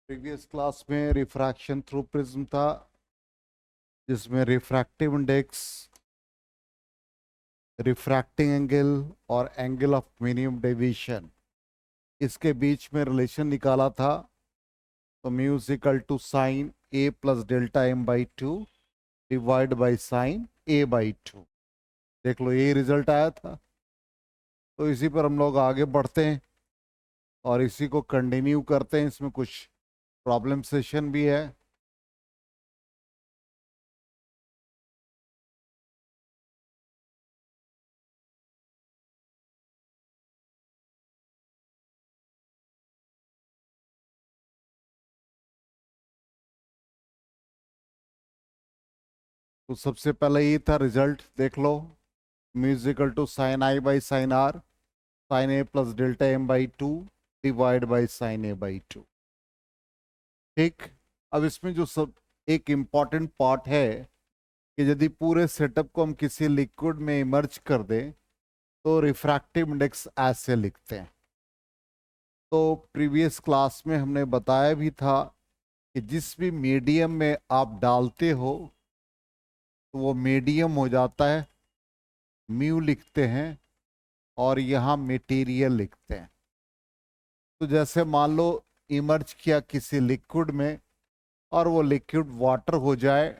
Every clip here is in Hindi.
प्रीवियस क्लास में रिफ्रैक्शन थ्रू प्रिज्म था, जिसमें रिफ्रैक्टिव इंडेक्स, रिफ्रैक्टिंग एंगल और एंगल ऑफ मिनिमम डेविएशन, इसके बीच में रिलेशन निकाला था। तो mu is equal to sine A plus delta M by two divide by sine A by two. देख लो, ये रिजल्ट आया था। तो इसी पर हम लोग आगे बढ़ते हैं और इसी को कंटिन्यू करते हैं। इसमें कुछ प्रॉब्लम सेशन भी है। तो सबसे पहले ये था रिजल्ट, देख लो। Mu is equal to sine I by sine R sine A plus delta M by two divide by sine A by two. ठीक। अब इसमें जो सब एक इम्पॉर्टेंट पार्ट है कि यदि पूरे सेटअप को हम किसी लिक्विड में इमर्ज कर दें तो रिफ्रैक्टिव इंडेक्स ऐसे लिखते हैं। तो प्रीवियस क्लास में हमने बताया भी था कि जिस भी मीडियम में आप डालते हो तो वो मीडियम हो जाता है, म्यू लिखते हैं और यहाँ मटेरियल लिखते हैं। तो जैसे मान लो इमर्ज किया किसी लिक्विड में और वो लिक्विड वाटर हो जाए,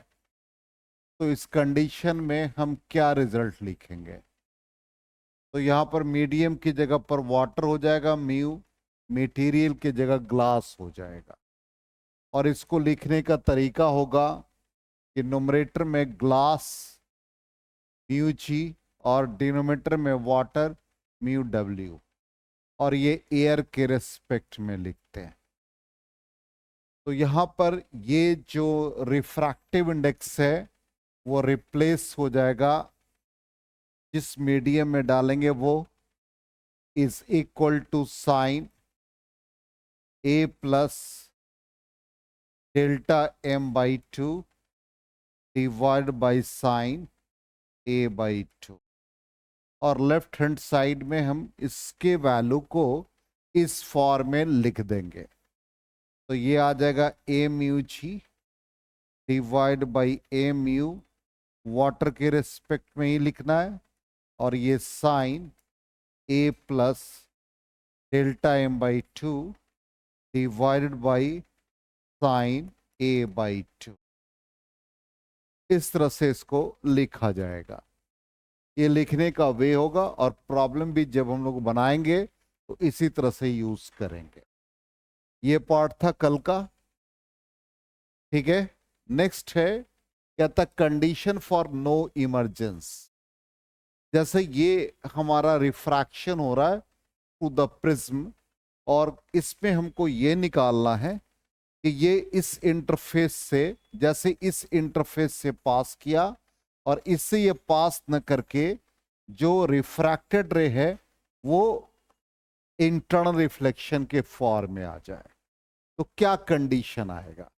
तो इस कंडीशन में हम क्या रिजल्ट लिखेंगे? तो यहाँ पर मीडियम की जगह पर वाटर हो जाएगा म्यू, मटेरियल की जगह ग्लास हो जाएगा। और इसको लिखने का तरीका होगा कि न्यूमरेटर में ग्लास म्यू जी और डिनोमिनेटर में वाटर म्यू डब्ल्यू, और ये एयर के रेस्पेक्ट में लिखते हैं। तो यहाँ पर ये जो रिफ्रैक्टिव इंडेक्स है वो रिप्लेस हो जाएगा, जिस मीडियम में डालेंगे वो is equal to sine A plus delta M by two divide by sine A by two. और लेफ्ट हैंड साइड में हम इसके वैल्यू को इस फॉर्म में लिख देंगे। तो ये आ जाएगा A mu G divide by A mu, water के रेस्पेक्ट में ही लिखना है, और ये sine A plus delta M by two divided by sine A by two. इस तरह से इसको लिखा जाएगा। ये लिखने का वे होगा, और प्रॉब्लम भी जब हम लोग बनाएंगे तो इसी तरह से यूज करेंगे। ये पार्ट था कल का। ठीक है। नेक्स्ट है, कहता कंडीशन फॉर नो इमरजेंस। जैसे ये हमारा रिफ्रैक्शन हो रहा है टू द प्रिज्म, और इसमें हमको ये निकालना है कि ये इस इंटरफेस से, जैसे इस इंटरफेस से पास किया और इससे ये पास न करके जो रिफ्रैक्टेड रे है वो इंटरनल रिफ्लेक्शन के फॉर्म में आ जाए, तो क्या कंडीशन आएगा?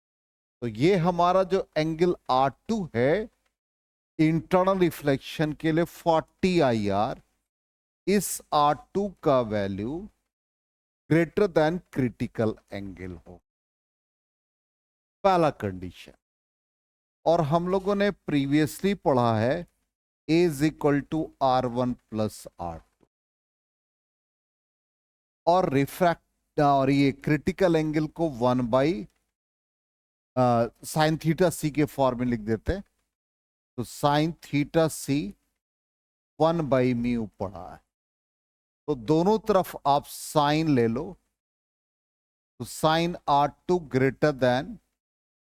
तो ये हमारा जो एंगल R2 है इंटरनल रिफ्लेक्शन के लिए 40 IR, इस R2 का value greater than critical angle हो, पहला कंडीशन। और हम लोगों ने प्रीवियसली पढ़ा है A is equal to R1 plus R2, और रिफ्रैक्ट और ये क्रिटिकल एंगल को 1 बाई साइन थीटा सी के फॉर्म में लिख देते हैं। तो sine theta C 1 by mu पढ़ा है, तो दोनों तरफ आप साइन ले लो। तो sine R2 greater than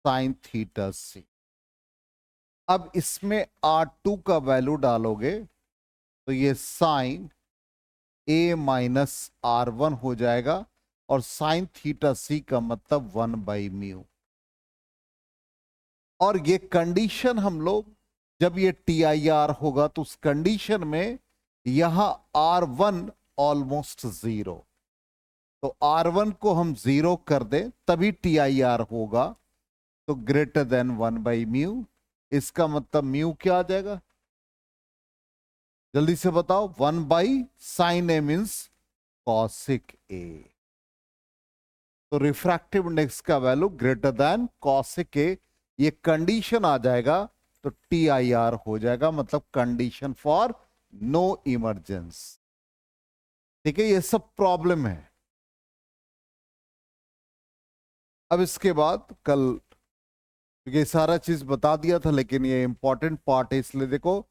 sine theta C. अब इसमें R2 का वैल्यू डालोगे तो ये साइन ए माइनस R1 हो जाएगा, और साइन थीटा सी का मतलब 1 बाई म्यू। और ये कंडीशन हम लोग जब ये TIR होगा तो उस कंडीशन में यहां R1 ऑलमोस्ट जीरो, तो R1 को हम जीरो कर दें तभी TIR होगा। तो ग्रेटर देन 1 बाई म्यू, इसका मतलब म्यू क्या आ जाएगा? जल्दी से बताओ। 1 by sine A means cosec A. तो रिफ्रैक्टिव इंडेक्स का value greater than cosec A, ये कंडीशन आ जाएगा तो TIR हो जाएगा, मतलब कंडीशन फॉर नो इमरजेंस। ठीक है, ये सब प्रॉब्लम है। अब इसके बाद कल, क्योंकि सारा चीज बता दिया था लेकिन ये इंपॉर्टेंट पार्ट है, इसलिए देखो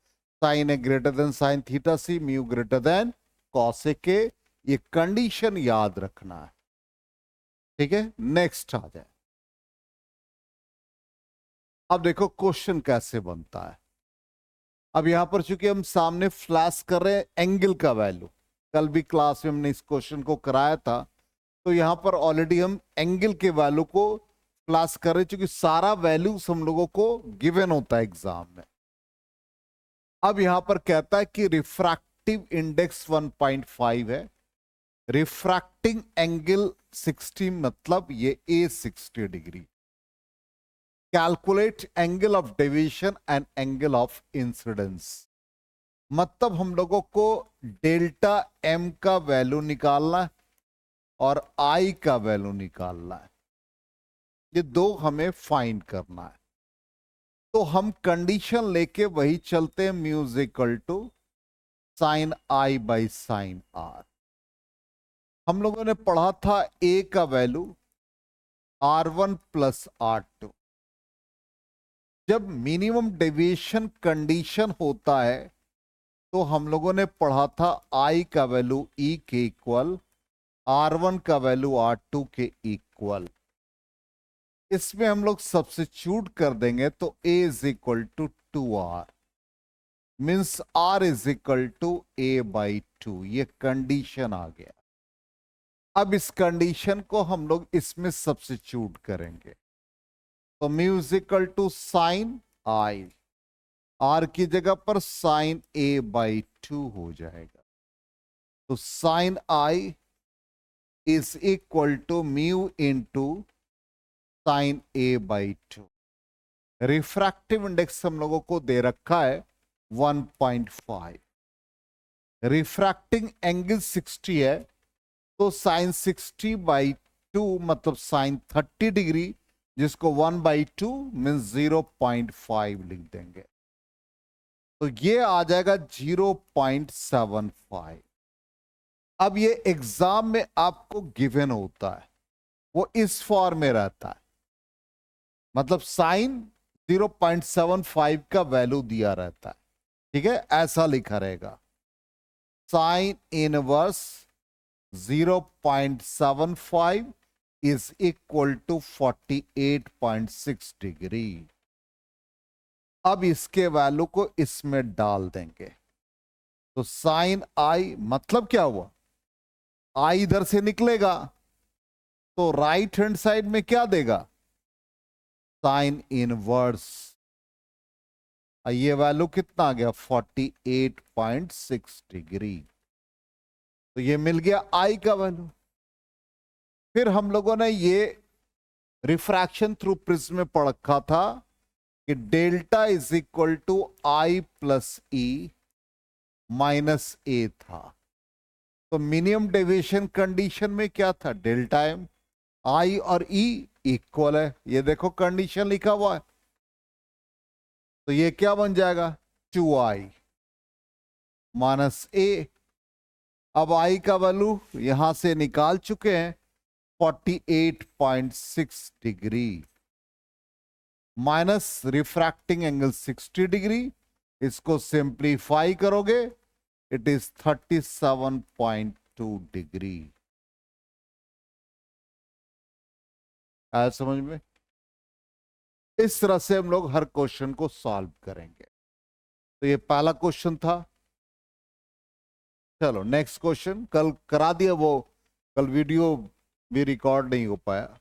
sine A greater than sine theta C, mu greater than cosec A, ये कंडीशन याद रखना है। ठीक है, नेक्स्ट आ जाए। अब देखो क्वेश्चन कैसे बनता है। अब यहां पर चूंकि हम सामने फ्लैश कर रहे हैं एंगल का वैल्यू, कल भी क्लास में हमने इस क्वेश्चन को कराया था, तो यहां पर ऑलरेडी हम एंगल के वैल्यू को फ्लैश कर रहे हैं, चूंकि सारा वैल्यूज हम लोगों को गिवन होता है एग्जाम में। अब यहां पर कहता है कि रिफ्रैक्टिव इंडेक्स 1.5 है, रिफ्रैक्टिंग एंगल 60, मतलब ये ए 60 degree. Calculate angle of deviation and angle of incidence, मतलब हम लोगों को डेल्टा एम का वैल्यू निकालना है और आई का वैल्यू निकालना है, ये दो हमें फाइंड करना है। तो हम कंडीशन लेके वही चलते हैं, mu equal to sine I by sine R. हम लोगों ने पढ़ा था ए का वैल्यू R1 प्लस R2। जब मिनिमम डेविएशन कंडीशन होता है तो हम लोगों ने पढ़ा था I का वैल्यू E के इक्वल, R1 का वैल्यू R2 के इक्वल। इसमें हम लोग सब्स्टिट्यूट कर देंगे तो A is equal to 2R, means R is equal to A/2, ये कंडीशन आ गया। अब इस कंडीशन को हम लोग इसमें सब्स्टिट्यूट करेंगे, तो mu equal to sine I, R की जगह पर साइन A/2 हो जाएगा। तो sine I is equal to mu into sine A/2। Refractive index हम लोगों को दे रखा है 1.5, रिफ्रैक्टिंग एंगल 60 है, तो साइन 60/2 मतलब साइन 30 डिग्री, जिसको 1/2 मीन्स 0.5 लिख देंगे, तो ये आ जाएगा 0.75। अब ये एग्जाम में आपको गिवन होता है, वो इस फॉर्म में रहता है, मतलब साइन 0.75 का वैल्यू दिया रहता है। ठीक है, ऐसा लिखा रहेगा, sine inverse 0.75 is equal to 48.6 degree. अब इसके वैल्यू को इसमें डाल देंगे, तो साइन आई मतलब क्या हुआ, आई इधर से निकलेगा तो राइट हैंड साइड में क्या देगा, साइन इनवर्स, ये वैल्यू कितना आ गया 48.6 डिग्री, तो ये मिल गया आई का वैल्यू। फिर हम लोगों ने ये रिफ्रैक्शन थ्रू प्रिज्म में पढ़ रखा था कि delta is equal to I plus E minus A था, तो मिनिमम डेविएशन कंडीशन में क्या था, डेल्टा एम, आई और ई इक्वल है, ये देखो कंडीशन लिखा हुआ है, तो ये क्या बन जाएगा 2i माइनस ए। अब आई का वैल्यू यहां से निकाल चुके हैं 48.6 degree minus refracting angle 60 degree, इसको सिंप्लीफाई करोगे इट इज 37.2 डिग्री। आया समझ में? इस तरह से हम लोग हर क्वेश्चन को सॉल्व करेंगे। तो ये पहला क्वेश्चन था। चलो नेक्स्ट क्वेश्चन, कल करा दिया वो, कल वीडियो भी रिकॉर्ड नहीं हो पाया,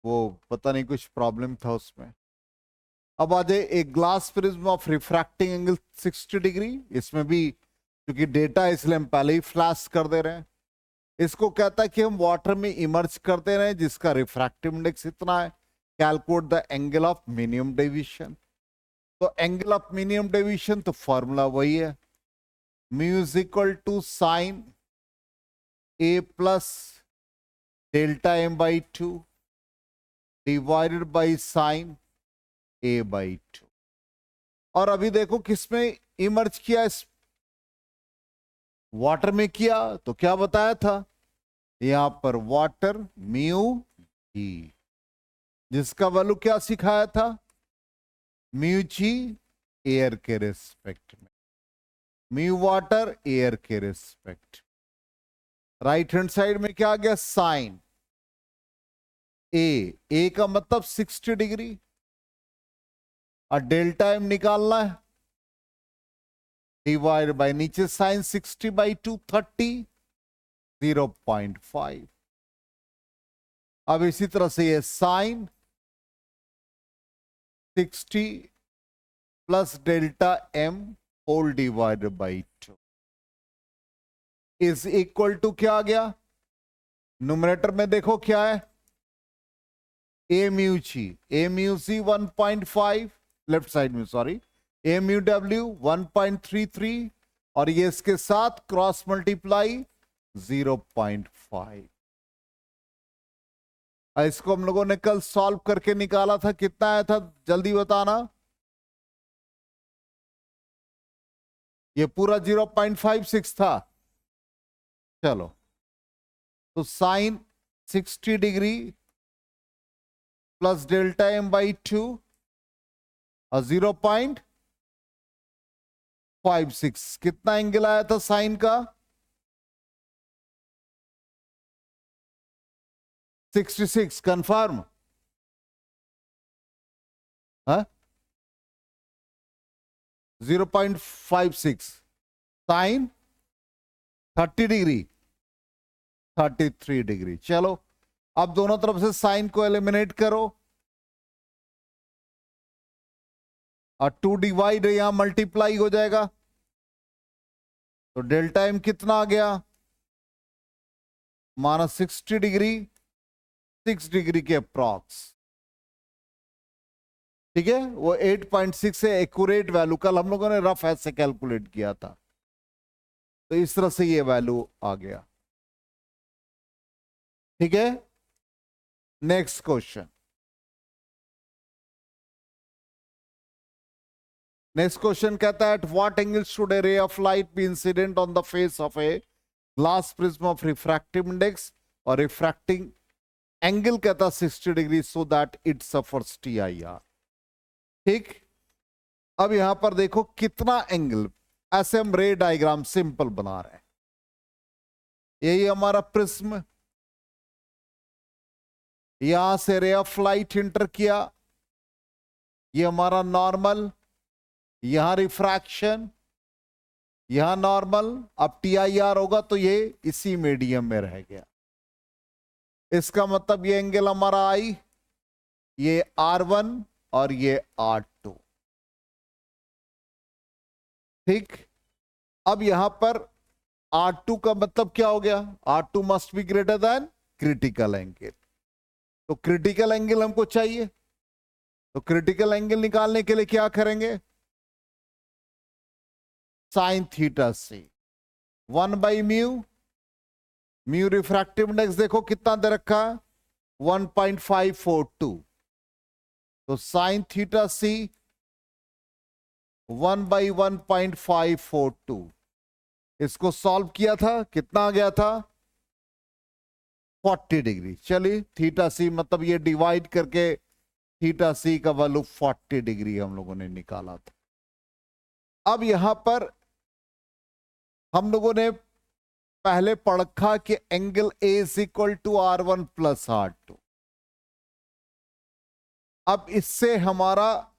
वो पता नहीं कुछ प्रॉब्लम था उसमें। अब आ जाए एक glass prism of refracting angle 60 degree, इसमें भी क्योंकि डेटा है इसलिए हम पहले ही फ्लैश कर दे रहे हैं। इसको कहता है कि हम वाटर में इमर्ज करते रहे जिसका रिफ्रैक्टिव इंडेक्स इतना है, calculate the angle of minimum deviation. तो एंगल ऑफ मिनिमम डेविएशन तो फॉर्मूला वही है, mu is equal to sine A plus delta M by 2 divided by sine A by 2। और अभी देखो किसमें इमर्ज किया, इस वाटर में किया, तो क्या बताया था यहां पर वाटर म्यू जी, जिसका वैल्यू क्या सिखाया था, म्यू जी एयर के रेस्पेक्ट में, म्यू वाटर एयर के रेस्पेक्ट। राइट हैंड साइड में क्या आ गया, साइन ए का मतलब 60 डिग्री, और डेल्टा एम निकालना है, डिवाइड बाय नीचे साइन 60 बाई 2 30 0.5। अब इसी तरह से ये sine 60 plus delta M whole divided by 2 is equal to क्या आ गया, न्यूमरेटर में देखो क्या है, A mu C 1.5, left side में सॉरी, ए म्यू डब्ल्यू 1.33, और ये इसके साथ क्रॉस मल्टीप्लाई 0.5। इसको हम लोगों ने कल सॉल्व करके निकाला था, कितना आया था जल्दी बताना, ये पूरा 0.56 था। चलो, तो sine 60 degree plus delta M by 2 और 0.56, कितना एंगल आया था साइन का, 66 कंफर्म, हाँ 0.56 साइन 30 डिग्री 33 डिग्री। चलो अब दोनों तरफ से साइन को एलिमिनेट करो, और 2 डिवाइड यहां मल्टीप्लाई हो जाएगा, तो डेल्टा एम कितना आ गया, माना 60 डिग्री 6 डिग्री के अप्रॉक्स, ठीक है, वो 8.6 है एक्यूरेट वैल्यू, कल हम लोगों ने रफ ऐसे कैलकुलेट किया था, तो इस तरह से ये वैल्यू आ गया। ठीक है, नेक्स्ट क्वेश्चन, नेक्स्ट क्वेश्चन कहता है at what angle should a ray of light be incident on the face of a glass prism of refractive index, और रिफ्रैक्टिंग एंगल कहता 60 degree so that it suffers TIR। ठीक, अब यहां पर देखो कितना एंगल, ऐसे हम रे डायग्राम सिंपल बना रहे हैं, यही हमारा प्रिज्म, यहां से रे ऑफ लाइट इंटर किया, ये हमारा नॉर्मल, यहां रिफ्रैक्शन, यहां नॉर्मल, अब TIR होगा तो ये इसी मीडियम में रह गया, इसका मतलब ये एंगल हमारा आई, ये R1 और ये R2। ठीक, अब यहां पर R2 का मतलब क्या हो गया, R2 must be greater than critical angle, तो क्रिटिकल एंगल हमको चाहिए, तो क्रिटिकल एंगल निकालने के लिए क्या करेंगे, साइन थीटा से 1 by mu, mu refractive index देखो कितना दे रखा है 1.542, तो साइन थीटा सी 1 बाई 1.542, इसको सॉल्व किया था, कितना आ गया था 40 डिग्री। चलिए थीटा सी मतलब ये डिवाइड करके थीटा सी का वैल्यू 40 डिग्री हम लोगों ने निकाला था। अब यहां पर हम लोगों ने पहले पढ़ा कि angle A is equal to R1 plus R2। अब इससे हमारा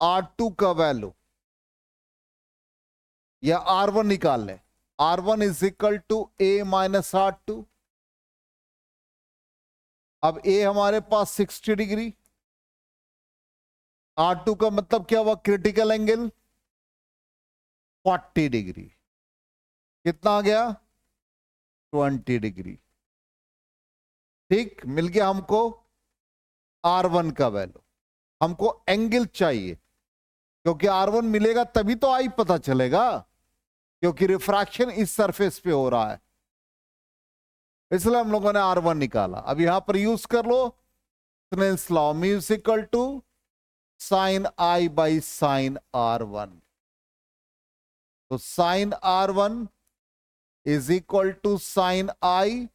R2 का वैल्यू या R1 निकाल लें, R1 is equal to A minus R2। अब A हमारे पास 60 डिग्री, R2 का मतलब क्या हुआ, क्रिटिकल एंगल 40 डिग्री, कितना आ गया 20 डिग्री। ठीक, मिल गया हमको R1 का वैल्यू, हमको एंगल चाहिए, क्योंकि R1 मिलेगा तभी तो आई पता चलेगा, क्योंकि रिफ्रैक्शन इस सरफेस पे हो रहा है। इसलिए हम लोगों ने R1 निकाला। अब यहां पर यूज कर लो Snell's law, mu is equal to sine I by sine R1। तो sine R1 is equal to sine I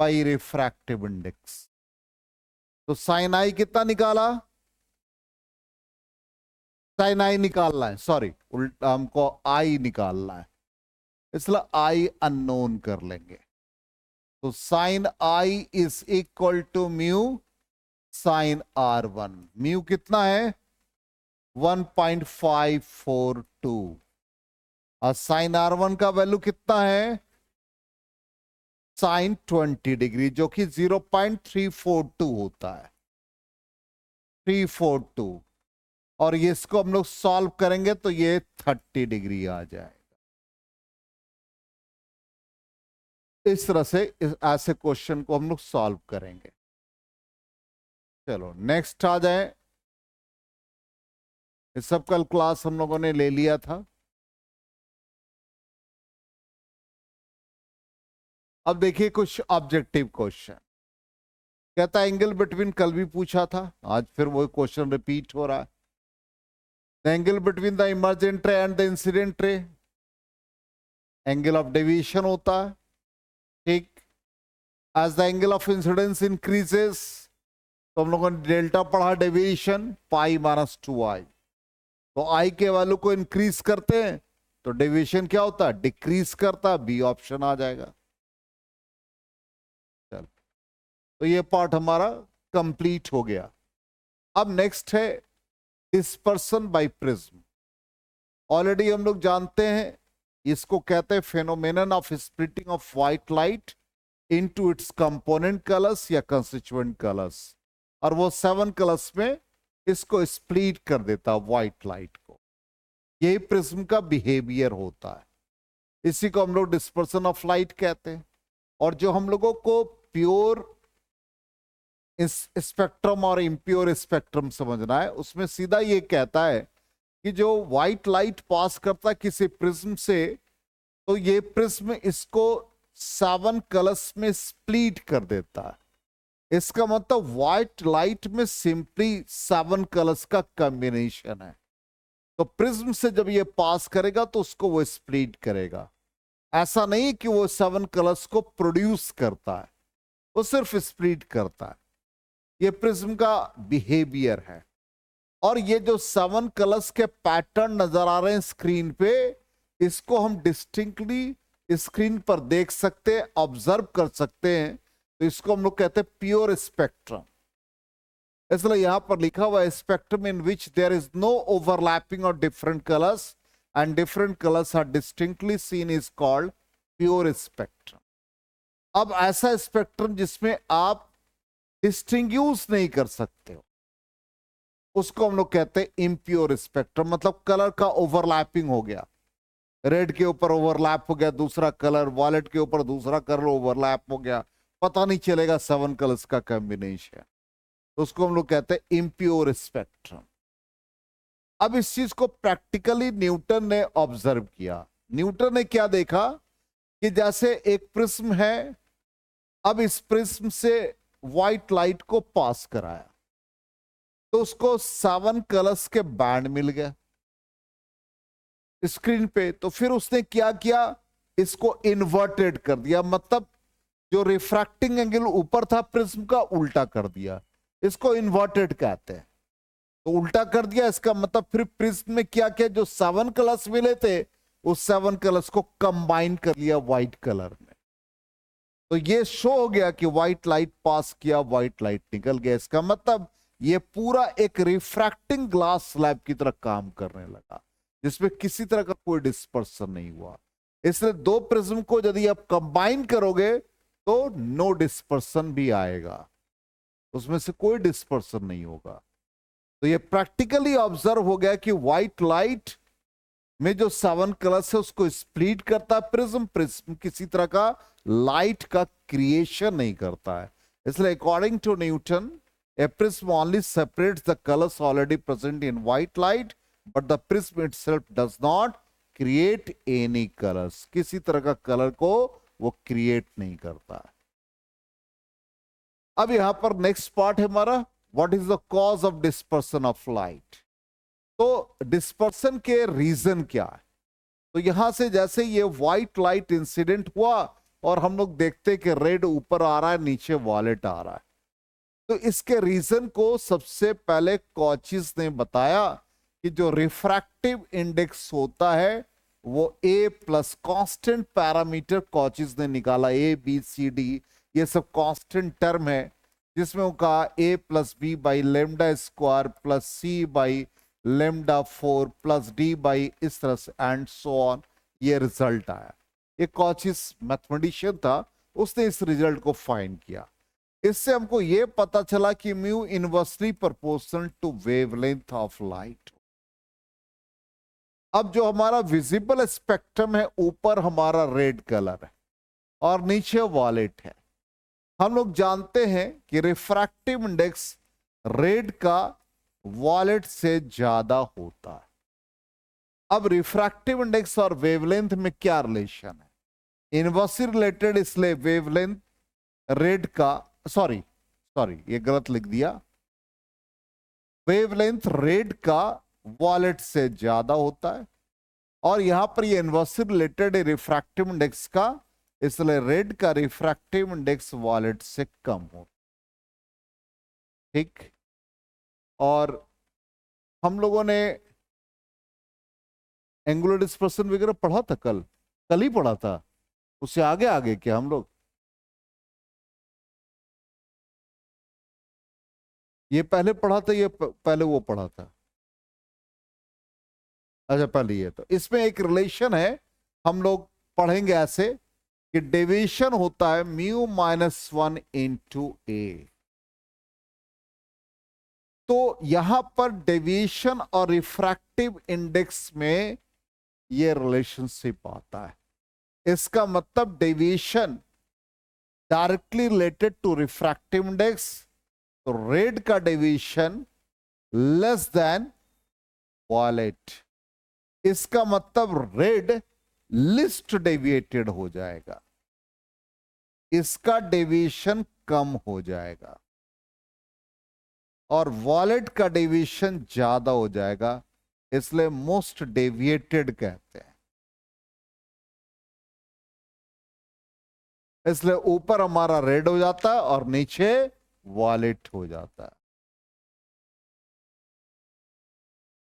by refractive index. तो साइन I कितना निकाला, साइन I निकालना है, सॉरी उल्टा हमको I निकालना है, इसलिए I अननोन कर लेंगे। तो sine I is equal to mu sine R1। Mu कितना है 1.542 और साइन R1 का वैल्यू कितना है साइन 20 डिग्री, जो कि 0.342 होता है, 342। और ये इसको हम लोग सॉल्व करेंगे तो ये 30 डिग्री आ जाएगा। इस तरह से ऐसे क्वेश्चन को हम लोग सॉल्व करेंगे। चलो नेक्स्ट आ जाए। इस सब कल क्लास हम लोगों ने ले लिया था। अब देखिए कुछ ऑब्जेक्टिव क्वेश्चन। कहता है एंगल बिटवीन, कल भी पूछा था, आज फिर वो क्वेश्चन रिपीट हो रहा है। The angle between the emergent ray and the incident ray, angle of deviation होता है, ठीक। As the angle of incidence increases, तो हम लोगों ने डेल्टा पढ़ा डेविएशन पाई माइनस 2i। तो आई के वैल्यू को इंक्रीज करते हैं तो डेविएशन क्या होता है, डिक्रीज करता है, बी ऑप्शन आ जाएगा। चल, तो ये पार्ट हमारा कंप्लीट हो गया। अब नेक्स्ट है डिस्पर्सन बाय प्रिज्म। ऑलरेडी हम लोग जानते हैं, इसको कहते हैं phenomenon of splitting of white light into its component colours या कंस्टिट्यूएंट कलर्स, और वो 7 कलर्स में इसको स्प्लिट कर देता है व्हाइट लाइट को। यही प्रिज्म का बिहेवियर होता है, इसी को हम लोग डिस्पर्सन ऑफ लाइट कहते हैं। और जो हम लोगों को प्योर स्पेक्ट्रम और इम्प्योर स्पेक्ट्रम समझना है, उसमें सीधा ये कहता है कि जो व्हाइट लाइट पास करता है किसी प्रिज्म से, तो ये प्रिज्म इसको 7 कलर्स में स्प्लिट कर देता है। इसका मतलब व्हाइट लाइट में सिंपली 7 कलर्स का कॉम्बिनेशन है। तो प्रिज्म से जब ये पास करेगा तो उसको वो स्प्लिट करेगा। ऐसा नहीं कि वो 7 कलर्स को प्रोड्यूस करता है, वो सिर्फ स्प्लिट करता है। ये प्रिज्म का बिहेवियर है। और ये जो 7 कलर्स के पैटर्न नजर आ रहे हैं स्क्रीन पे, इसको हम डिस्टिंक्टली स्क्रीन पर देख सकते हैं, ऑब्जर्व कर सकते हैं। तो इसको हम लोग कहते हैं प्योर स्पेक्ट्रम। इसलिए यहां पर लिखा हुआ है spectrum in which there is no overlapping of different colours and different colours are distinctly seen is called pure spectrum. अब ऐसा स्पेक्ट्रम जिसमें आप डिस्टिंग्यूश नहीं कर सकते हो, उसको हम लोग कहते हैं इम्प्योर स्पेक्ट्रम। मतलब कलर का ओवरलैपिंग हो गया, रेड के ऊपर ओवरलैप हो गया दूसरा कलर, वॉलेट के ऊपर दूसरा कलर ओवरलैप हो गया, पता नहीं चलेगा 7 कलर्स का कॉम्बिनेशन, तो उसको हम लोग कहते हैं इम्प्योर स्पेक्ट्रम। अब इस चीज को प्रैक्टिकली न्यूटन ने ऑब्जर्व किया। न्यूटन ने क्या देखा कि जैसे एक प्रिज्म है, अब इस प्रिज्म से व्हाइट लाइट को पास कराया तो उसको 7 कलर्स के बैंड मिल गए स्क्रीन पे। तो फिर उसने क्या किया, इसको इन्वर्टेड कर दिया, मतलब जो रिफ्रैक्टिंग एंगल ऊपर था प्रिज्म का उल्टा कर दिया, इसको इन्वर्टेड कहते हैं। तो उल्टा कर दिया, इसका मतलब फिर प्रिज्म में क्या किया, जो 7 कलर्स मिले थे उस 7 कलर्स को कंबाइन कर लिया व्हाइट कलर में। तो ये शो हो गया कि व्हाइट लाइट पास किया, व्हाइट लाइट निकल गया। इसका मतलब ये पूरा एक रिफ्रैक्टिंग ग्लास स्लैब की तरह काम करने लगा, जिसमें किसी तरह का कोई डिस्पर्सन नहीं हुआ। इसलिए 2 प्रिज्म को यदि आप कंबाइन करोगे तो नो डिस्पर्सन भी आएगा, उसमें से कोई डिस्पर्सन नहीं होगा। तो ये प्रैक्टिकली ऑब्जर्व हो गया कि व्हाइट लाइट में जो 7 कलर्स है उसको स्प्लिट करता है प्रिज्म, प्रिज्म किसी तरह का लाइट का क्रिएशन नहीं करता है। इसलिए according to newton, a prism only separates the colors already present in white light, but the prism itself does not create any colors. किसी तरह का कलर को वो क्रिएट नहीं करता है। अब यहां पर नेक्स्ट पार्ट है हमारा, what is the cause of dispersion of light. तो डिस्पर्सन के रीजन क्या है? तो यहां से जैसे ये व्हाइट लाइट इंसिडेंट हुआ और हम लोग देखते कि रेड ऊपर आ रहा है, नीचे वॉलेट आ रहा है, तो इसके रीजन को सबसे पहले कॉचिस ने बताया कि जो रिफ्रैक्टिव इंडेक्स होता है वो ए प्लस कांस्टेंट पैरामीटर कॉचिस ने निकाला, ए बी सी डी ये सब कांस्टेंट टर्म है, जिसमें वो कहा A plus B by lambda square plus C by lambda 4 plus D by इस तरह से एंड सो ऑन, ये रिजल्ट आया। ये कॉचिस मैथमेटिशियन था, उसने इस रिजल्ट को फाइंड किया। इससे हमको ये पता चला कि mu inversely proportional to wavelength of light. अब जो हमारा विजिबल स्पेक्ट्रम है, ऊपर हमारा रेड कलर है और नीचे वॉलेट है। हम लोग जानते हैं कि रिफ्रैक्टिव इंडेक्स रेड का वॉलेट से ज्यादा होता है। अब रिफ्रैक्टिव इंडेक्स और वेवलेंथ में क्या रिलेशन है? इनवर्सली रिलेटेड, इसलिए वेवलेंथ रेड का, सॉरी ये गलत लिख दिया, वेवलेंथ रेड का वॉलेट से ज्यादा होता है और यहां पर ये इनवर्सली रिलेटेड है रिफ्रैक्टिव इंडेक्स का, इसलिए रेड का रिफ्रैक्टिव इंडेक्स वॉलेट से कम होता। ठीक, और हम लोगों ने एंगुलर डिस्पर्सन वगैरह पढ़ा था, कल ही पढ़ा था, उससे आगे आगे क्या हम लोग? ये पहले पढ़ा था, ये पहले वो पढ़ा था? अच्छा पहले ये। तो इसमें एक रिलेशन है, हम लोग पढ़ेंगे ऐसे कि डेविएशन होता है म्यू माइनस 1 इंटू ए। तो यहां पर डेविएशन और रिफ्रैक्टिव इंडेक्स में ये रिलेशनशिप आता है। इसका मतलब deviation directly related to refractive index, तो रेड का डेविएशन लेस देन वॉलेट, इसका मतलब रेड लिस्ट डेविएटेड हो जाएगा, इसका डेविएशन कम हो जाएगा और वॉलेट का डेविएशन ज्यादा हो जाएगा, इसलिए मोस्ट डेविएटेड कहते हैं। इसलिए ऊपर हमारा रेड हो जाता है और नीचे वॉलेट हो जाता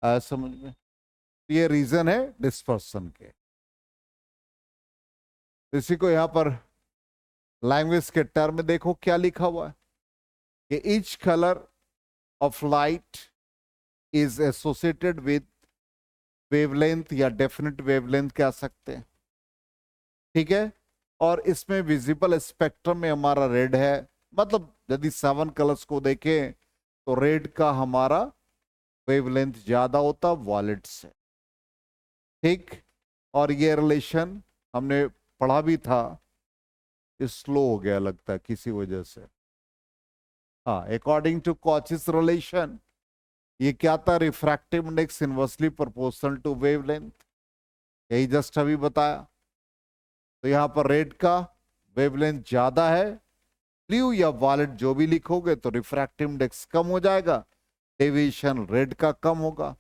है। समझ में? ये रीजन है डिस्पर्सन के। इसी को यहां पर लैंग्वेज के टर्म में देखो क्या लिखा हुआ है कि each colour of light is associated with wavelength या डेफिनेट वेवलेंथ कह सकते हैं। ठीक है, और इसमें विजिबल स्पेक्ट्रम में हमारा रेड है, मतलब यदि 7 कलर्स को देखें तो रेड का हमारा वेवलेंथ ज्यादा होता वॉलेट से। ठीक, और ये रिलेशन हमने पढ़ा भी था, स्लो हो गया लगता है किसी वजह से। हाँ, अकॉर्डिंग टू कॉचिस रिलेशन ये क्या था? Refractive index inversely proportional to wavelength, यही जस्ट अभी बताया। तो यहां पर रेड का वेवलेंथ ज्यादा है, ब्लू या वॉलेट जो भी लिखोगे तो रिफ्रैक्टिव इंडेक्स कम हो जाएगा, डेविएशन रेड का कम होगा,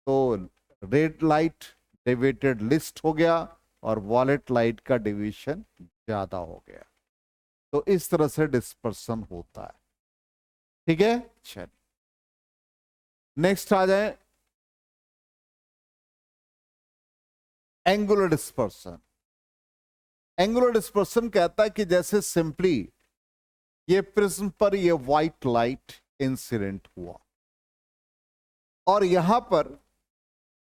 तो रेड लाइट डेविएटेड लिस्ट हो गया और वॉलेट लाइट का डेविएशन ज्यादा हो गया। तो इस तरह से डिस्पर्सन होता है। ठीक है, चलिए नेक्स्ट आ जाए, एंगुलर डिस्पर्सन। एंगुलर डिस्पर्सन कहता है कि जैसे सिंपली ये प्रिज्म पर ये व्हाइट लाइट इंसिडेंट हुआ और यहां पर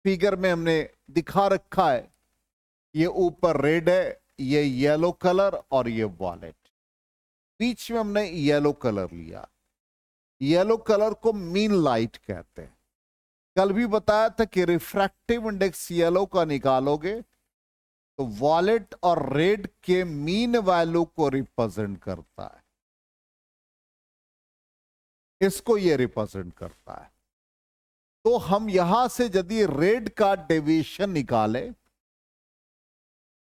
फिगर में हमने दिखा रखा है, ये ऊपर रेड है, ये येलो कलर और ये वॉलेट, बीच में हमने येलो कलर लिया। येलो कलर को मीन लाइट कहते हैं। कल भी बताया था कि रिफ्रैक्टिव इंडेक्स येलो का निकालोगे तो वॉलेट और रेड के मीन वैल्यू को रिप्रेजेंट करता है, इसको ये रिप्रेजेंट करता है। तो हम यहां से यदि रेड का डेविएशन निकाले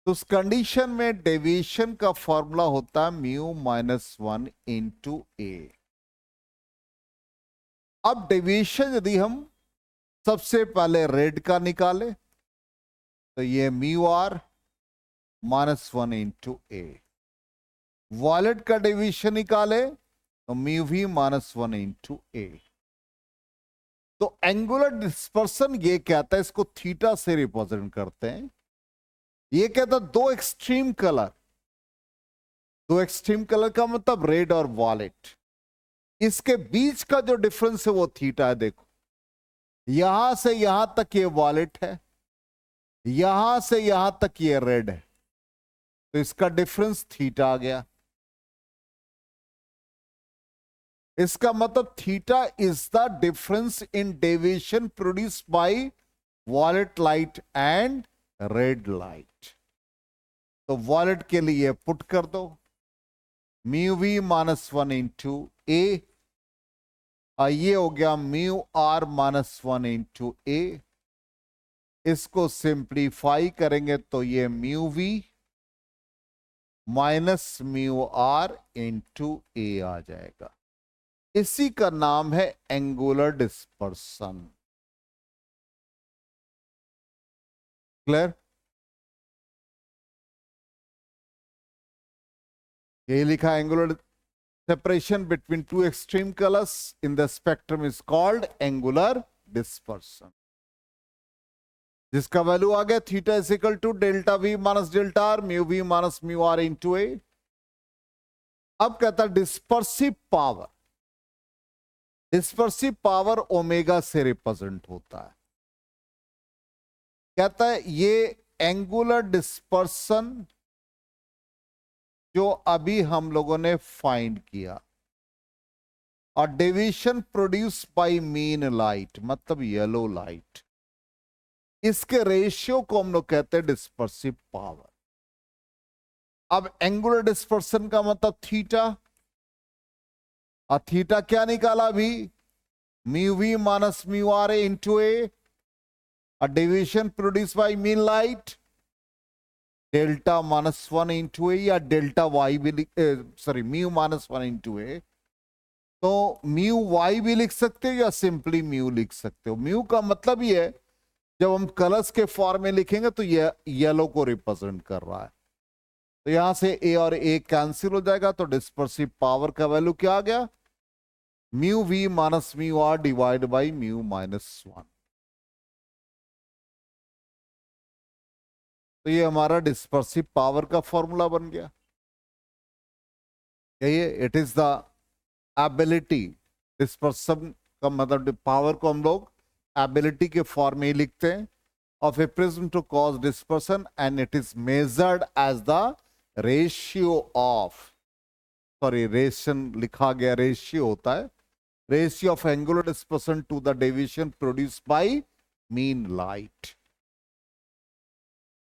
तो उस कंडीशन में डेविएशन का फॉर्मूला होता है म्यू माइनस 1 इंटू ए। अब डेविएशन यदि हम सबसे पहले रेड का निकाले तो ये mu R minus 1 into A. Violet का डेविएशन निकाले तो mu V minus 1 into A. तो एंगुलर डिस्पर्सन ये कहता है, इसको थीटा से रिप्रेजेंट करते हैं। ये कहता है दो एक्सट्रीम कलर, दो एक्सट्रीम कलर का मतलब रेड और वॉलेट, इसके बीच का जो डिफरेंस है वो थीटा है। देखो यहां से यहां तक ये वॉलेट है, यहां से यहां तक ये रेड है, तो इसका डिफरेंस थीटा आ गया। इसका मतलब theta is the difference in deviation produce by violet light and red light. तो वॉलेट के लिए पुट कर दो mu V minus 1 into A, ये हो गया mu R minus 1 into A. इसको सिंप्लीफाई करेंगे तो ये mu V minus mu R into A आ जाएगा। इसी का नाम है एंगुलर डिस्पर्सन। क्लियर? ये लिखा angular separation between two extreme colors in the spectrum is called angular dispersion, जिसका वैल्यू आ गया theta is equal to delta V minus delta R mu V minus mu R into A. अब कहता है dispersive power, dispersive power omega से रिप्रेजेंट होता है। कहता है ये एंगुलर डिस्पर्सन जो अभी हम लोगों ने फाइंड किया, और deviation produce by mean light मतलब येलो लाइट, इसके रेशियो को हम लोग कहते हैं डिस्पर्सिव पावर। अब एंगुलर डिस्पर्सन का मतलब थीटा, और थीटा क्या निकाला अभी mu V minus mu R A into A, और deviation produce by mean light delta minus 1 into A, या डेल्टा वाई भी sorry mu minus 1 into A. तो म्यू वाई भी लिख सकते हो या सिंपली म्यू लिख सकते हो। म्यू का मतलब ये है जब हम कलर्स के फॉर्म में लिखेंगे तो ये येलो को रिप्रेजेंट कर रहा है, तो यहां से ए और ए कैंसिल हो जाएगा, तो डिस्पर्सिव पावर का वैल्यू क्या आ गया mu V minus mu R divide by mu minus 1। तो ये हमारा डिस्पर्सिव पावर का फॉर्मूला बन गया। यही it is the ability, dispersion का मतलब पावर को हम लोग एबिलिटी के फॉर्म में ही लिखते हैं, of a prism to cause dispersion, and it is measured as the ratio of, sorry ration लिखा गया रेशियो होता है, ratio of angular dispersion to the deviation produce by mean light.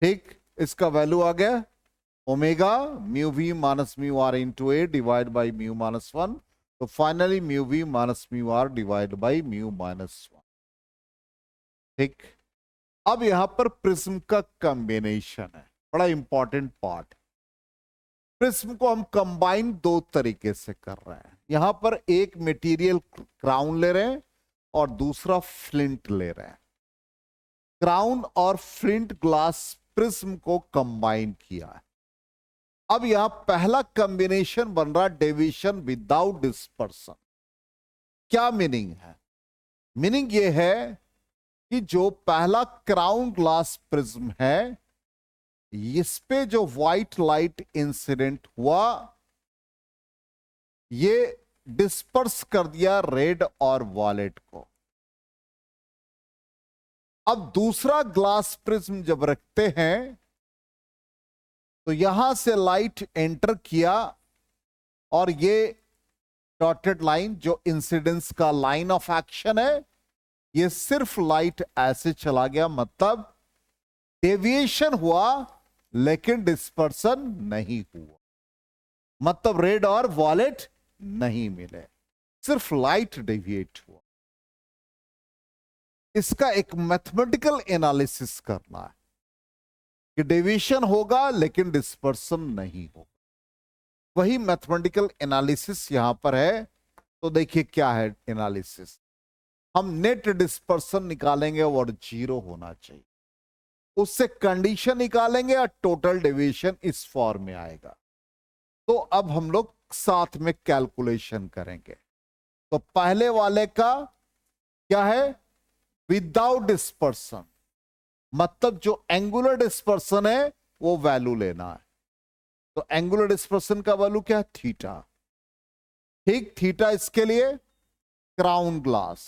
ठीक, इसका वैल्यू आ गया omega mu V minus mu R into A divide by mu minus 1। तो finally mu V minus mu R divide by mu minus 1। ठीक, अब यहां पर प्रिज्म का कॉम्बिनेशन है, बड़ा इंपॉर्टेंट पार्ट। प्रिज्म को हम कंबाइन दो तरीके से कर रहे हैं। यहां पर एक मटेरियल क्राउन ले रहे हैं और दूसरा फ्लिंट ले रहे हैं। क्राउन और फ्लिंट ग्लास प्रिज्म को कंबाइन किया है। अब यहां पहला कॉम्बिनेशन बन रहा डेविएशन विदाउट डिस्पर्सन। क्या मीनिंग है? मीनिंग यह है कि जो पहला क्राउन ग्लास प्रिज्म है, इस पे जो व्हाइट लाइट इंसिडेंट हुआ, ये डिस्पर्स कर दिया रेड और वॉलेट को। अब दूसरा ग्लास प्रिज्म जब रखते हैं तो यहां से लाइट एंटर किया, और ये डॉटेड लाइन जो इंसिडेंस का लाइन ऑफ एक्शन है, ये सिर्फ लाइट ऐसे चला गया, मतलब डेविएशन हुआ लेकिन डिस्पर्सन नहीं हुआ, मतलब रेड और वॉलेट नहीं मिले, सिर्फ लाइट डेविएट हुआ। इसका एक मैथमेटिकल एनालिसिस करना है कि डेविएशन होगा लेकिन डिस्पर्सन नहीं होगा। वही मैथमेटिकल एनालिसिस यहां पर है। तो देखिए क्या है एनालिसिस, हम नेट डिस्पर्सन निकालेंगे और 0 होना चाहिए, उससे कंडीशन निकालेंगे और टोटल डेविएशन इस फॉर्म में आएगा। तो अब हम लोग साथ में कैलकुलेशन करेंगे। तो पहले वाले का क्या है, विदाउट डिस्पर्सन, मतलब जो एंगुलर डिस्पर्सन है वो वैल्यू लेना है। तो एंगुलर डिस्पर्सन का वैल्यू क्या है, थीटा। ठीक, थीटा इसके लिए क्राउन ग्लास,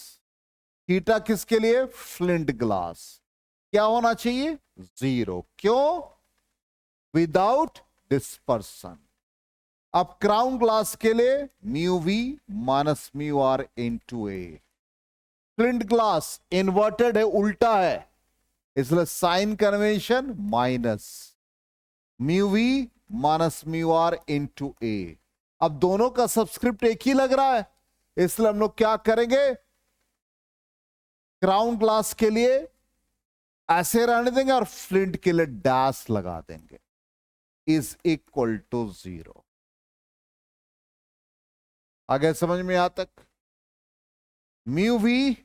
थीटा किसके लिए, फ्लिंट ग्लास। क्या होना चाहिए, 0। क्यों, विदाउट डिस्पर्सन। अब क्राउन ग्लास के लिए mu V minus mu R into A. Flint glass inverted है, उल्टा है, इसलिए sign convention minus mu V minus mu R into A. अब दोनों का सब्सक्रिप्ट एक ही लग रहा है, इसलिए हम लोग क्या करेंगे, क्राउन ग्लास के लिए ऐसे रहने देंगे और फ्लिंट के लिए डैश लगा देंगे, इज इक्वल टू 0। आगे समझ में यहां तक, mu V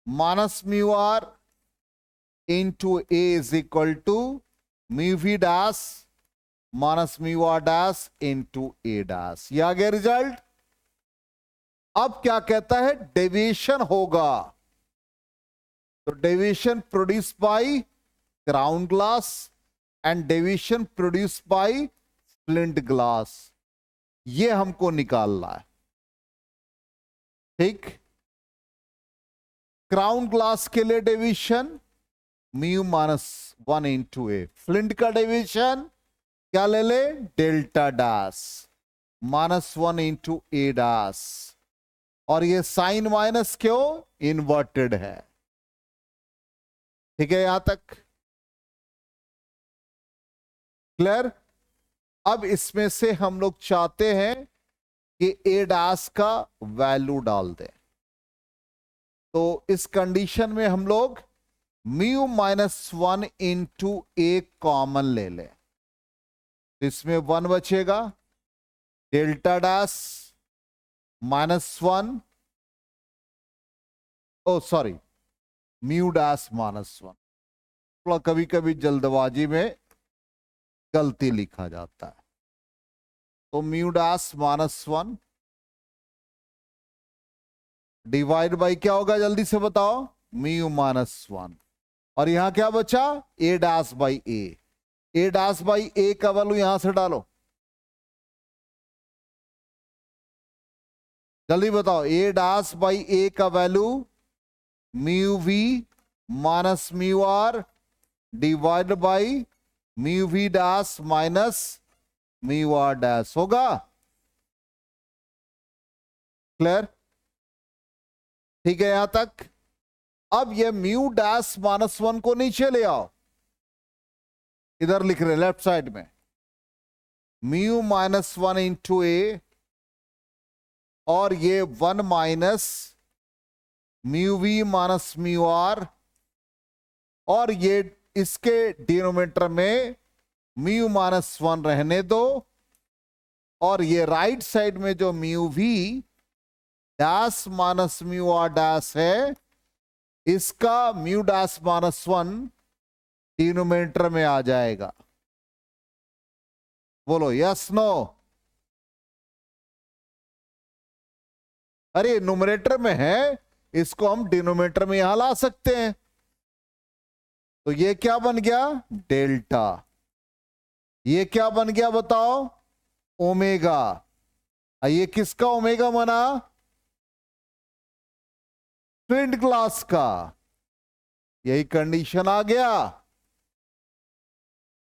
minus mu R into A is equal to mu V dash minus mu R dash into A dash. ये आ गया रिजल्ट। अब क्या कहता है, डेविएशन होगा, तो deviation produce bye crown glass and deviation produce bye flint glass, ये हमको निकालना है। ठीक, क्राउन ग्लास के लिए deviation mu minus 1 into A, flint का डेविएशन क्या ले ले, delta dash minus 1 into A dash, और ये साइन माइनस क्यों, इन्वर्टेड है। ठीक है यहां तक क्लियर। अब इसमें से हम लोग चाहते हैं कि ए डैश का वैल्यू डाल दें, तो इस कंडीशन में हम लोग म्यू माइनस 1 इंटू ए कॉमन ले लें, तो इसमें 1 बचेगा, डेल्टा डैश माइनस 1, ओ सॉरी म्यू डैश माइनस 1, थोड़ा कभी कभी जल्दबाजी में गलती लिखा जाता है। तो mu dash minus 1 divide by क्या होगा, जल्दी से बताओ, म्यू माइनस 1, और यहां क्या बचा, A dash by A. A dash by A का वैल्यू यहां से डालो, जल्दी बताओ, ए डैश बाई ए का value mu V minus mu R divide by mu V dash minus mu R dash होगा। क्लियर, ठीक है यहां तक। अब ये म्यू डैश माइनस 1 को नीचे ले आओ, इधर लिख रहे लेफ्ट साइड में, म्यू माइनस 1 इंटू ए, और ये 1 minus mu V minus mu R, और ये इसके डिनोमिनेटर में म्यू माइनस 1 रहने दो, और ये राइट साइड में जो mu V dash minus mu R dash है, इसका म्यू डैश माइनस 1 डिनोमिनेटर में आ जाएगा। बोलो यस नो, अरे न्यूमरेटर में है, इसको हम डिनोमिनेटर में यहां ला सकते हैं। तो ये क्या बन गया, डेल्टा, ये क्या बन गया बताओ, ओमेगा। ये किसका ओमेगा बना, फ्लिंट ग्लास का। यही कंडीशन आ गया।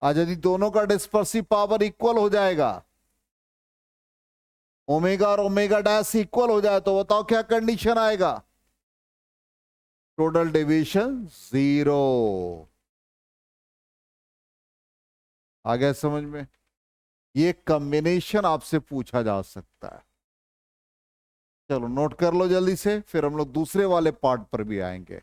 आज यदि दोनों का डिस्पर्सिव पावर इक्वल हो जाएगा, ओमेगा और ओमेगा डैश इक्वल हो जाए, तो बताओ क्या कंडीशन आएगा, टोटल डेविएशन 0। आ गया समझ में, ये कॉम्बिनेशन आपसे पूछा जा सकता है। चलो नोट कर लो जल्दी से, फिर हम लोग दूसरे वाले पार्ट पर भी आएंगे।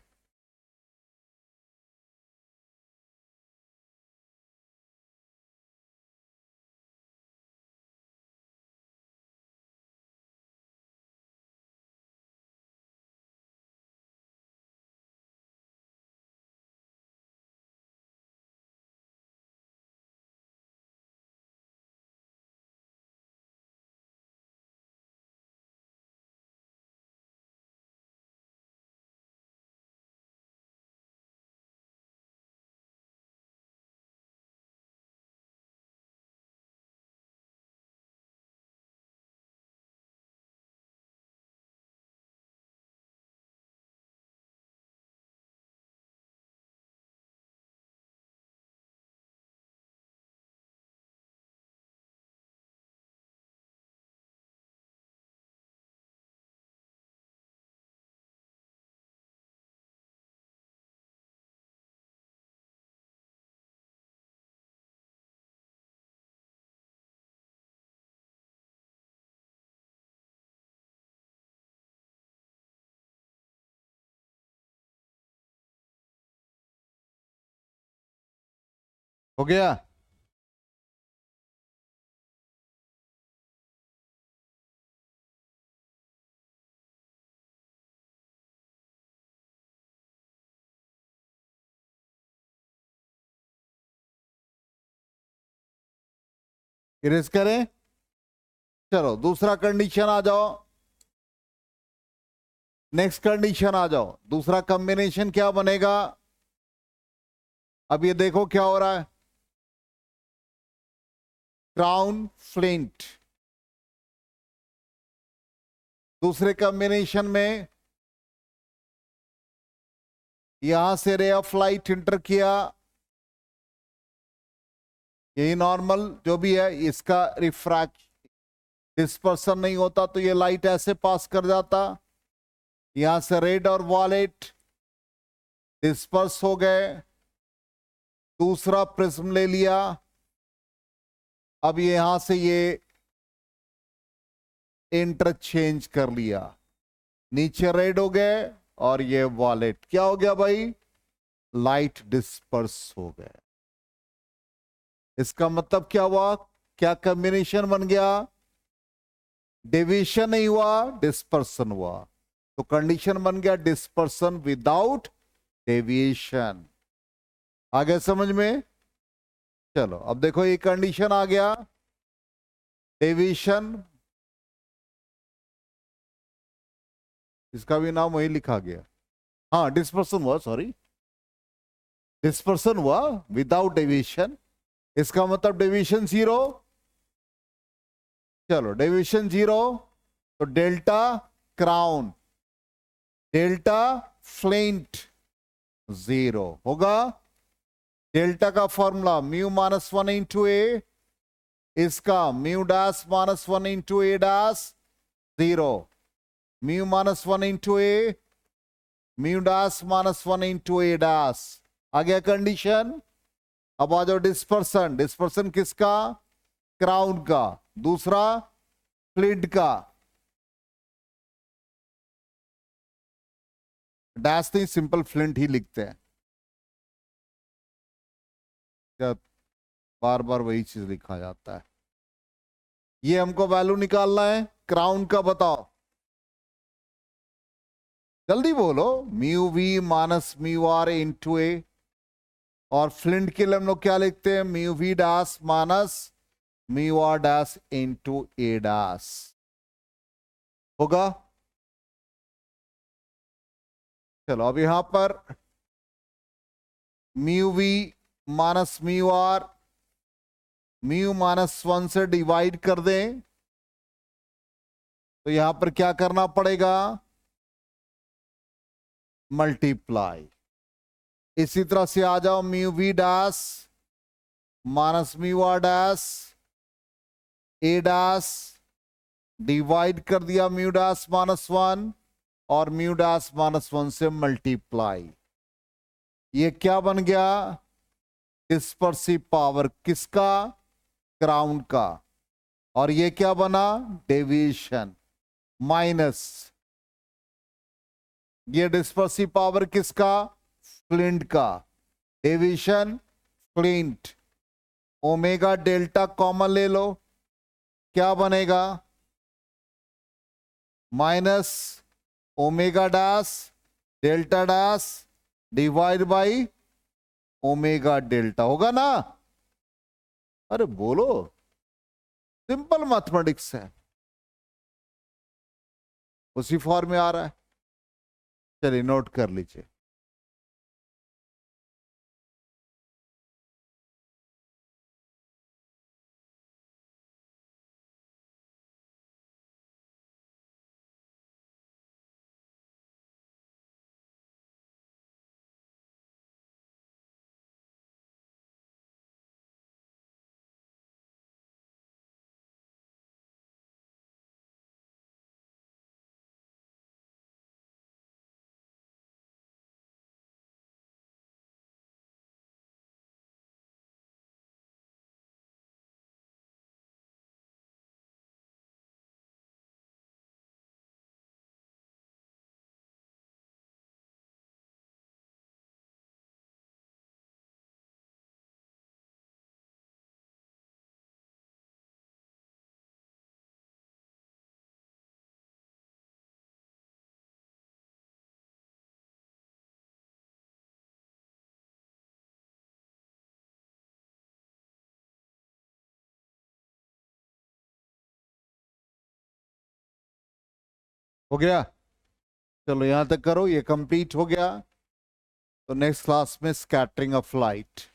हो गया? इरेज करें? चलो दूसरा कंडीशन आ जाओ। नेक्स्ट कंडीशन आ जाओ। दूसरा कॉम्बिनेशन क्या बनेगा? अब ये देखो क्या हो रहा है। Crown flint. दूसरे कॉम्बिनेशन में यहां से रे ऑफ लाइट इंटर किया, यही नॉर्मल जो भी है, इसका रिफ्रैक्ट डिस्पर्सन नहीं होता तो ये लाइट ऐसे पास कर जाता। यहां से रेड और वॉलेट डिस्पर्स हो गए। दूसरा प्रिज्म ले लिया। अब यहां से ये इंटरचेंज कर लिया। नीचे रेड हो गए और ये वॉलेट क्या हो गया भाई? लाइट डिस्पर्स हो गए। इसका मतलब क्या हुआ? क्या कॉम्बिनेशन बन गया? डेविएशन नहीं हुआ, डिस्पर्सन हुआ। तो कंडीशन बन गया डिस्पर्सन विदाउट डेविएशन। आ गया समझ में? चलो अब देखो ये कंडीशन आ गया। डेविएशन, इसका भी नाम वही लिखा गया। हाँ डिस्पर्सन हुआ, सॉरी, डिस्पर्सन हुआ विदाउट डेविएशन। इसका मतलब डेविएशन जीरो। चलो डेविएशन जीरो, तो delta crown, delta flint zero होगा। डेल्टा का formula mu minus one into A, इसका mu dash minus one into A dash zero, mu minus one into A, mu dash minus one into A dash. आ गया कंडीशन। अब आ जाओ डिस्पर्सन। डिस्पर्सन किसका? क्राउन का। दूसरा फ्लिंट का। डैश नहीं, सिंपल फ्लिंट ही लिखते हैं क्या? बार बार वही चीज लिखा जाता है। ये हमको वैल्यू निकालना है क्राउन का, बताओ जल्दी बोलो। Mu V minus mu R into A, और फ्लिंट के लिए हम लोग क्या लिखते हैं? Mu V dash minus mu R dash into A dash होगा। चलो अब यहां पर mu V minus mu R, mu minus one से डिवाइड कर दें तो यहां पर क्या करना पड़ेगा? मल्टीप्लाई। इसी तरह से आ जाओ mu V dash minus mu R dash A dash, divide कर दिया म्यू डैश माइनस वन और म्यू डैश माइनस वन से मल्टीप्लाई। ये क्या बन गया? डिस्पर्सिव पावर किसका? क्राउन का। और ये क्या बना? डेविएशन माइनस, ये डिस्पर्सिव पावर किसका? फ्लिंट का। Deviation flint, omega delta common ले लो, क्या बनेगा? Minus omega dash delta dash divide by omega delta होगा ना? अरे बोलो, सिंपल मैथमेटिक्स है, उसी फॉर्म में आ रहा है। चलिए नोट कर लीजिए। हो गया? चलो यहां तक करो, ये कंप्लीट हो गया। तो नेक्स्ट क्लास में स्कैटरिंग ऑफ लाइट।